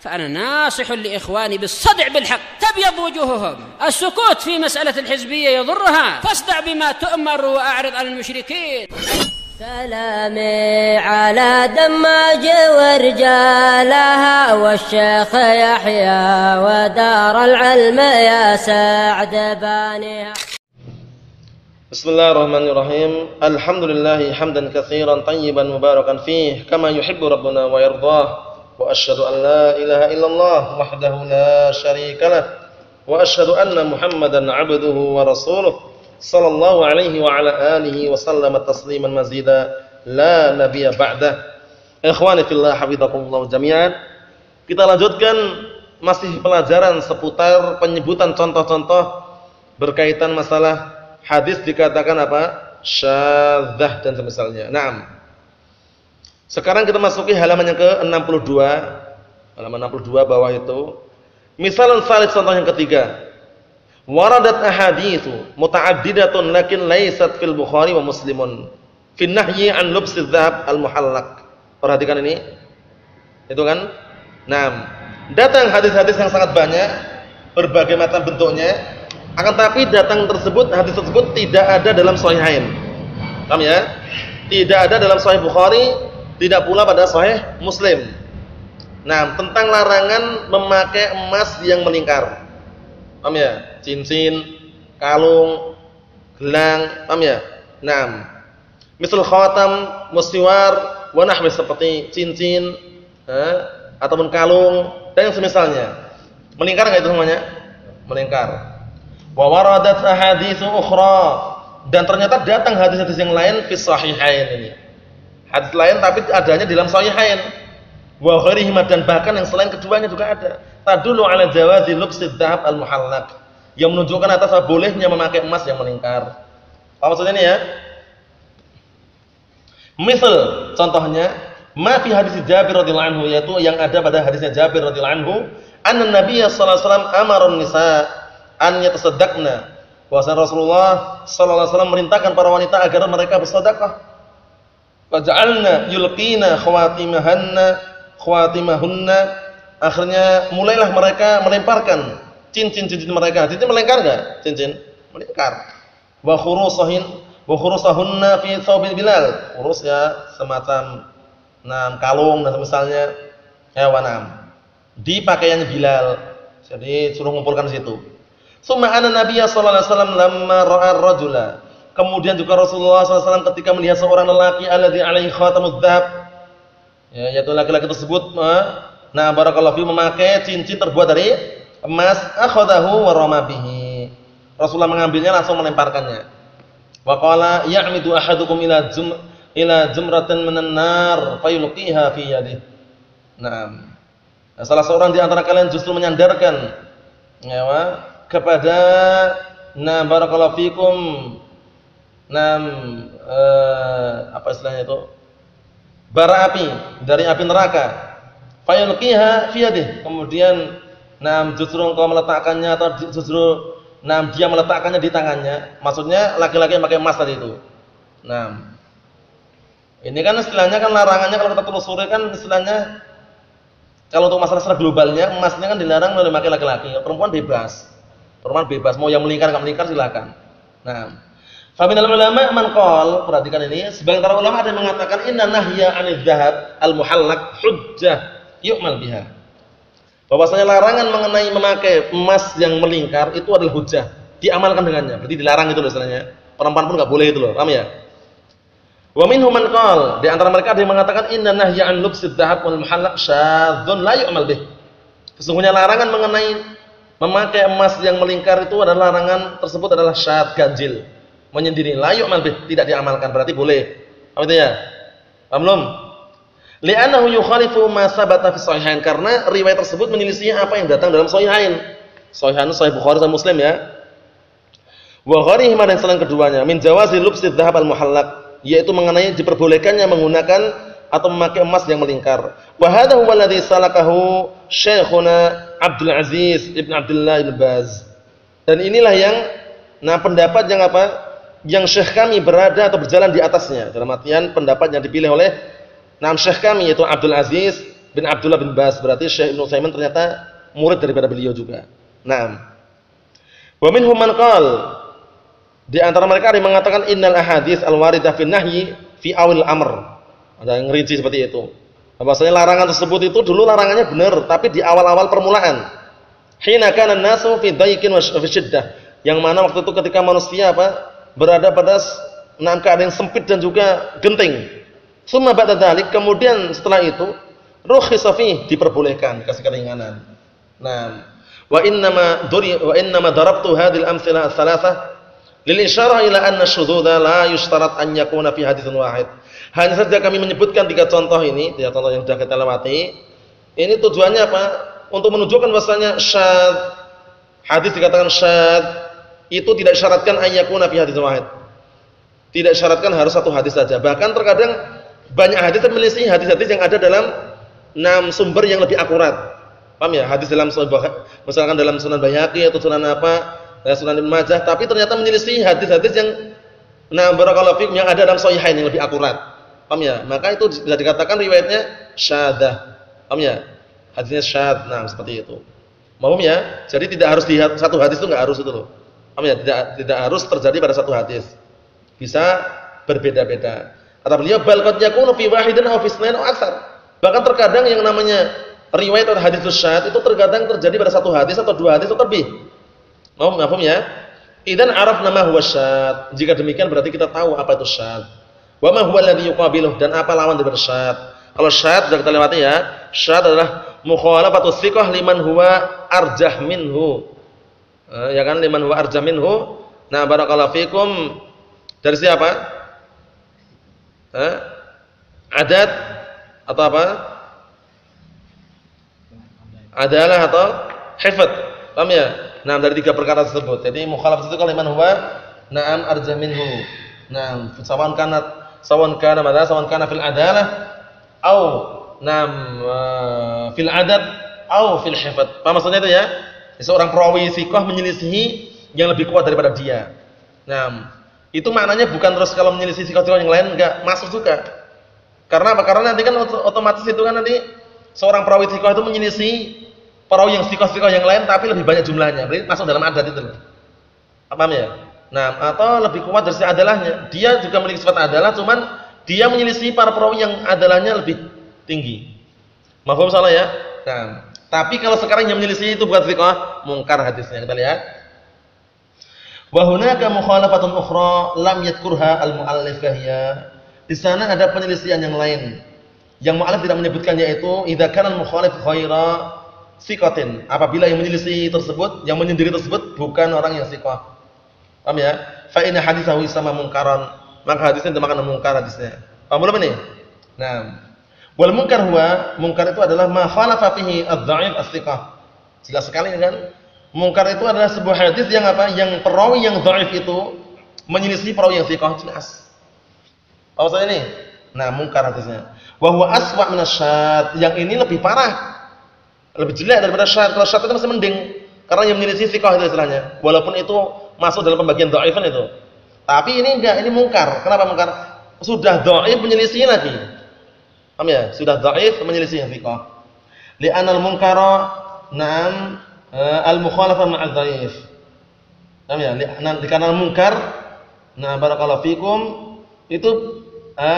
فأنا ناصح لإخواني بالصدع بالحق تبيض وجوههم. السكوت في مسألة الحزبية يضرها، فاصدع بما تؤمر وأعرض عن المشركين. سلامي على دماج ورجالها والشيخ يحيى ودار العلم يا سعد بانيها. Bismillahirrahmanirrahim. Alhamdulillah hamdan katsiran tayyiban mubarakan fih kama yuhibbu rabbuna wa yardah. Wa asyhadu an la ilaha illallah wahdahu la syarikalah wa asyhadu anna Muhammadan 'abduhu wa rasuluh sallallahu alaihi wa ala alihi wa sallama tasliman mazida la nabiyya ba'dah. Ikhwani fillah hafizakumullah jami'an. Kita lanjutkan masih pelajaran seputar penyebutan contoh-contoh berkaitan masalah hadis dikatakan apa? Syadzah dan semisalnya. Naam. Sekarang kita masuki halaman yang ke-62. Halaman 62 bawah itu. Misalan salis contoh yang ketiga. Waradat ahaditsu muta'addidatun lakin laysat fil Bukhari wa Muslimun fi nahyi an lubsiz dzahab al-muhallaq. Perhatikan ini. Itu kan? Naam. Datang hadis-hadis yang sangat banyak, berbagai macam bentuknya. Akan tapi datang tersebut, hadis tersebut tidak ada dalam Sahihain. Paham ya? Tidak ada dalam Sahih Bukhari, tidak pula pada Sahih Muslim. Nah, tentang larangan memakai emas yang melingkar. Paham ya? Cincin, kalung, gelang, paham ya? Nah, misal khatam, musliwar, wa nahwi seperti cincin, ataupun kalung dan yang semisalnya. Melingkar enggak itu semuanya? Melingkar. Wa waradat ahaditsu ukhra, dan ternyata datang hadis-hadis yang lain fi sahihain ini. Hadis lain tapi adanya dalam sahihain. Wa ghairihima, dan bahkan yang selain keduanya juga ada. Tadullu ala jawazi lubsiz dzahab al-muhallaq, yang menunjukkan atas bolehnya memakai emas yang melingkar. Apa maksudnya ini ya? Misal contohnya ma fi hadis Jabir radhiyallahu anhu, yaitu yang ada pada hadisnya Jabir radhiyallahu anhu, anna Nabiy sallallahu alaihi wasallam amara an-nisa an yatasaddaqna, bahwa Rasulullah sallallahu alaihi wasallam merintahkan para wanita agar mereka bersedekah. Faj'alna yulqina khawatimahunna, akhirnya mulailah mereka melemparkan cincin-cincin mereka. Cincin melingkar enggak? Cincin melingkar. Wa khurusahunna fi thawbil Bilal. Khurus ya semacam kalung dan misalnya hewanam di pakaiannya Bilal. Jadi suruh mengumpulkan di situ. Summa anna Nabiy sallallahu alaihi wasallam lamma ra'a ar-rajula, kemudian juga Rasulullah SAW ketika melihat seorang lelaki alladzi alaihi khatamudz dzahab, ya, yaitu laki-laki tersebut barakallahu fi memakai cincin terbuat dari emas, akhadahu wa rama bihi. Rasulullah mengambilnya langsung melemparkannya. Wa qala ya'midu ahadukum ila jumratin minan nar fayulqiha fi yadihi. Naam. Nah, salah seorang di antara kalian justru menyandarkan kepada barakallahu fikum apa istilahnya itu? Bara api dari api neraka. Fayulqiha fi yadihi. Kemudian justru engkau meletakkannya, atau justru dia meletakkannya di tangannya. Maksudnya laki-laki yang pakai emas tadi itu. Ini kan istilahnya kan larangannya kalau kita telusuri kan istilahnya kalau untuk masalah secara globalnya emasnya kan dilarang oleh laki-laki. Perempuan bebas. Perempuan bebas, mau yang melingkar enggak melingkar silakan. Faminal ulama man qol, perhatikan ini, sebagian para ulama ada yang mengatakan inna nahya 'anil dzahab al-muhallaq hujjah yu'mal biha. Bahwasanya larangan mengenai memakai emas yang melingkar itu adalah hujjah, diamalkan dengannya. Berarti dilarang itu loh istilahnya. Perempuan pun enggak boleh itu loh, paham ya? Wa minhum man qol, di antara mereka ada yang mengatakan inna nahya 'an lubsiz dzahab wal muhallaq syadzun la yu'mal bih. Sesungguhnya larangan mengenai memakai emas yang melingkar itu adalah larangan tersebut adalah syadz, ganjil. Menyendiri, la yu'mal bih, tidak diamalkan, berarti boleh. Apa itu ya? Paham belum? Li'annahu yukhalifu ma sabata fi sahihain, karena riwayat tersebut menyelisih apa yang datang dalam sahihain. Sahihain Sahih Bukhari dan Muslim ya. Wa gharihima, dan selain keduanya, min jawazi lubsiz dzahab al-muhallaq, yaitu mengenai diperbolehkannya menggunakan atau memakai emas yang melingkar. Wa hadha huwa alladhi salakahu Syekhuna Abdul Aziz Ibn Abdullah Ibn Baz. Dan inilah yang pendapat yang apa? Yang syekh kami berada atau berjalan di atasnya. Dalam artian pendapat yang dipilih oleh Syekh kami yaitu Abdul Aziz bin Abdullah bin Baz. Berarti Syekh Ibnu Utsaimin ternyata murid daripada beliau juga. Naam. Wa minhum man qala, di antara mereka ada yang mengatakan innal ahadits al-waridah fi nahyi fi awil amr. Ada yang rinci seperti itu. Bahwasanya larangan tersebut itu dulu larangannya benar, tapi di awal-awal permulaan. Hina kana an-nasu fi dhayqin wa fi shiddah. Yang mana waktu itu ketika manusia berada pada keadaan yang sempit dan juga genting. Tsumma ba'da dzalik, kemudian setelah itu rukhisa fi, diperbolehkan, kasih keringanan. Nah, wa innama darabtu hadhil amthilah ats-tsalatsah lil isyarah ila anna syudzuda la yushtarat an yakuna fi haditsin wahid. Hanya saja kami menyebutkan 3 contoh ini, 3 contoh yang sudah kita lewati. Ini tujuannya apa? Untuk menunjukkan bahwasanya syadz, hadis dikatakan syadz, itu tidak disyaratkan an yakuna fi haditsin wahid. Tidak disyaratkan harus satu hadis saja. Bahkan terkadang banyak hadis menyelisih hadis-hadis yang ada dalam 6 sumber yang lebih akurat. Paham ya? Hadis dalam misalkan dalam Sunan Baihaqi atau Sunan Sunan Ibnu Majah, tapi ternyata menyelisih hadis-hadis yang barakallahu fikum yang ada dalam Shahihain yang lebih akurat. Paham ya? Maka itu bisa dikatakan riwayatnya syadzah. Paham ya? Hadisnya syadz. Nah, seperti itu. Paham ya? Jadi tidak harus di satu hadis itu enggak harus itu loh. Paham ya? Tidak harus terjadi pada satu hadis. Bisa berbeda-beda. Kata beliau bal qad yakunu fi wahidin aw fi itsnain aw aktsar. Bahkan terkadang yang namanya riwayat atau hadits syadz itu terkadang terjadi pada satu hadis atau 2 hadis atau lebih. Paham ya? Idzan arafna ma huwa syadz. Jika demikian berarti kita tahu apa itu syadz. Wa ma huwa alladhi yuqabiluh, dan apa lawan dari syadz. Kalau syadz sudah kita lewati ya. Syadz adalah mukhalafatus thiqah liman huwa arjah minhu. Ya kan, liman huwa arjah minhu. Nah, barakallahu fikum. Dari siapa? Adad atau apa? Adalah atau hifdz. Paham ya? Nah, dari 3 perkara tersebut. Jadi mukhalafat itu kaliman huwa na'am arja minhu. Nah, sawan kana fil adalah au na'am fil adad au fil hifdz. Paham maksudnya itu ya? Seorang perawi thiqah menyelisihi yang lebih kuat daripada dia. Nah, itu maknanya bukan terus kalau menyelisih thiqah yang lain enggak masuk juga. Karena apa? Karena nanti kan otomatis itu kan nanti seorang perawi thiqah itu menyelisih perawi yang thiqah yang lain tapi lebih banyak jumlahnya. Berarti masuk dalam adat itu loh. Paham ya? Nah, atau lebih kuat dari si adalahnya. Dia juga memiliki sifat adalah, cuman dia menyelisih para perawi yang adalahnya lebih tinggi. Mafhum salah ya? Nah, tapi kalau sekarang yang menyelisih itu bukan thiqah, mungkar hadisnya. Kita lihat. Wa hunaka mukhalafatun ukhra lam yadhkurha al-mu'allif fahiya. Di sana ada penyelisihan yang lain yang mu'allif tidak menyebutkan, yaitu idza kana al-mukhalif ghaira thiqatin. Apabila yang menyelisih tersebut, yang menyendiri tersebut bukan orang yang thiqah. Paham ya? Fa inna haditsahu sama mungkaran. Maka hadisnya dinamakan mungkar hadisnya. Paham belum ini? Nah, wal munkar huwa, mungkar itu adalah ma khalafa fihi adz-dha'if as-thiqah. Jelas sekali kan? Mungkar itu adalah sebuah hadis yang apa? Yang perawi yang dhaif itu menyelisih perawi yang thiqah, jelas. Apa maksudnya ini? Nah, mungkar hadisnya. Wa huwa aswa' min asy-syadz. Yang ini lebih parah. Lebih jelek daripada syadz. Kalau syadz itu masih mending karena yang menyelisih thiqah itu istilahnya. Walaupun itu masuk dalam pembagian dhaifan itu. Tapi ini enggak, ini mungkar. Kenapa mungkar? Sudah dhaif menyelisih lagi. Paham ya? Sudah dhaif menyelisih thiqah. Li'anal munkara na'am al-mukhalafah ma'adz dhaif. Paham ya? Karena munkar, nah barakallahu fikum, itu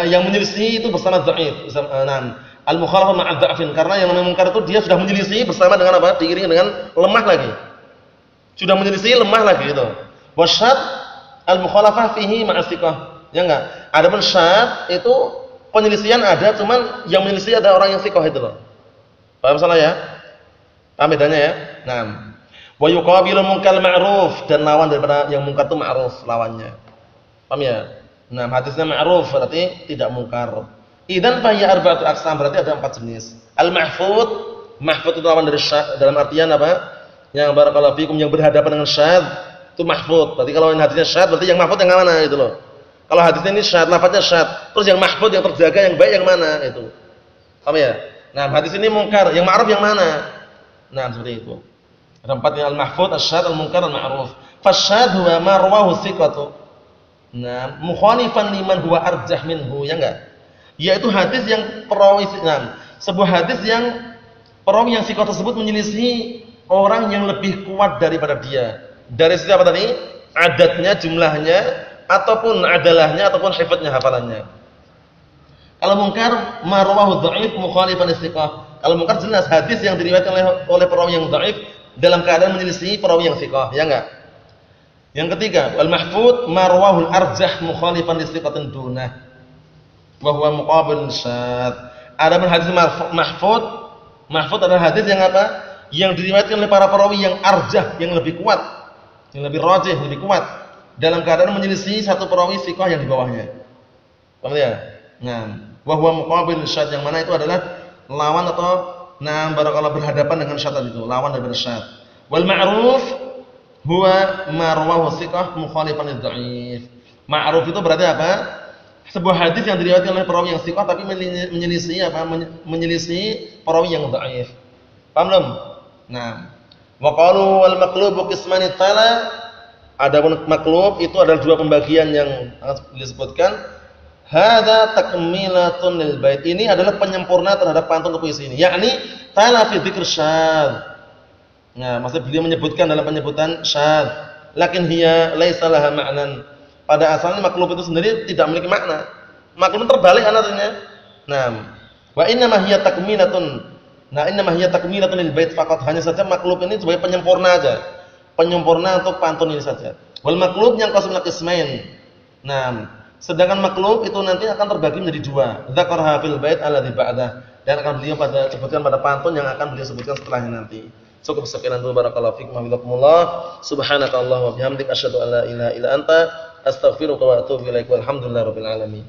yang menyelisih itu bersama dhaif. Nah, al-mukhalafah ma'adz dha'fin, karena yang namanya munkar itu dia sudah menyelisih bersama dengan apa? Diiringi dengan lemah lagi. Sudah menyelisih lemah lagi itu. Wasyad al-mukhalafah fihi ma'as thiqah. Ya enggak? Adapun syad itu penyelisihan ada, cuman yang menyelisih ada orang yang thiqah itu loh. Paham salah ya? Paham bedanya ya? Nah, wa yuqabilu munkar ma'ruf, dan lawan daripada yang mungkar itu ma'ruf lawannya. Paham ya? Nah, hadisnya ma'ruf berarti tidak mungkar. Idzan fa hiya arba'atu aqsam, berarti ada 4 jenis. Al-mahfud, mahfud itu lawan dari syadz, dalam artian apa? Yang barakallahu fikum yang berhadapan dengan syadz itu mahfud. Berarti kalau hadisnya syadz berarti yang mahfud yang mana itu loh. Kalau hadisnya ini syadz, lafadznya syadz, terus yang mahfud yang terjaga yang baik yang mana itu. Paham ya? Nah, hadis ini mungkar, yang ma'ruf yang mana? Nah, seperti itu. Ada 4 yang al-mahfud, asy-syadz, al-munkar, al-ma'ruf. Fasyadz huwa ma rawahu thiqatu. Nah, mukhalifan liman huwa arjah minhu, ya enggak? Yaitu hadis yang perawi, nah, sebuah hadis yang perawi yang thiqah tersebut menyelisihi orang yang lebih kuat daripada dia. Dari sisi apa tadi? Adatnya, jumlahnya, ataupun adalahnya, ataupun hifdznya, hafalannya. Kalau mungkar marwahu dhaif mukhalifan thiqah. Kalau mungkar jelas hadis yang diriwayatkan oleh perawi yang dhaif dalam keadaan menyelisihi perawi yang thiqah, ya enggak? Yang ketiga, wal mahfud marwahul arjah mukhalifan thiqatin dunah. Wa huwa muqabil syadz. Adapun hadis mahfud adalah hadis yang apa? Yang diriwayatkan oleh para perawi yang arjah, yang lebih kuat, yang lebih rajih, lebih kuat dalam keadaan menyelisih satu perawi thiqah yang di bawahnya. Paham ya? Nah, wa huwa muqabil syadz, yang mana itu adalah lawan atau barakallahu berhadapan dengan syadz itu, lawan dari syadz. Wal ma'ruf huwa ma rawahu thiqah mukhalifan lidh-dhaif. Ma'ruf itu berarti apa? Sebuah hadis yang diriwayatkan oleh perawi yang thiqah tapi menyelisih apa? Menyelisih perawi yang dhaif. Paham belum? Nah, wa qalu wal maqlubu qismani tala. Adapun maqlub itu adalah dua pembagian yang disebutkan. Hadza takmilatun lil bait. Ini adalah penyempurna terhadap pantun puisi ini. Yakni tala fi dzikr syadz. Nah, maksud beliau menyebutkan dalam penyebutan syadz. Lakin hiya laisa laha ma'nan. Pada asalnya maqlub itu sendiri tidak memiliki makna. Maqlub terbalik artinya. Nah, wa inna ma hiya takmilatun. Nah, inna ma hiya takmilatun lil bait faqat. Hanya saja maqlub ini sebagai penyempurna aja. Penyempurna untuk pantun ini saja. Wal maqlub yang qasim qismain. Nah, sedangkan maqlub itu nanti akan terbagi menjadi dua. Dzakarha fil bait alladzi ba'dah. Dan akan beliau sebutkan pada pantun yang akan beliau sebutkan setelahnya nanti. Cukup sekian dulu, barakallahu fikum wa billakumullah. Subhanakallahumma wa bihamdika asyhadu an la ilaha illa anta astaghfiruka wa atubu ilaik. Walhamdulillahirabbil alamin.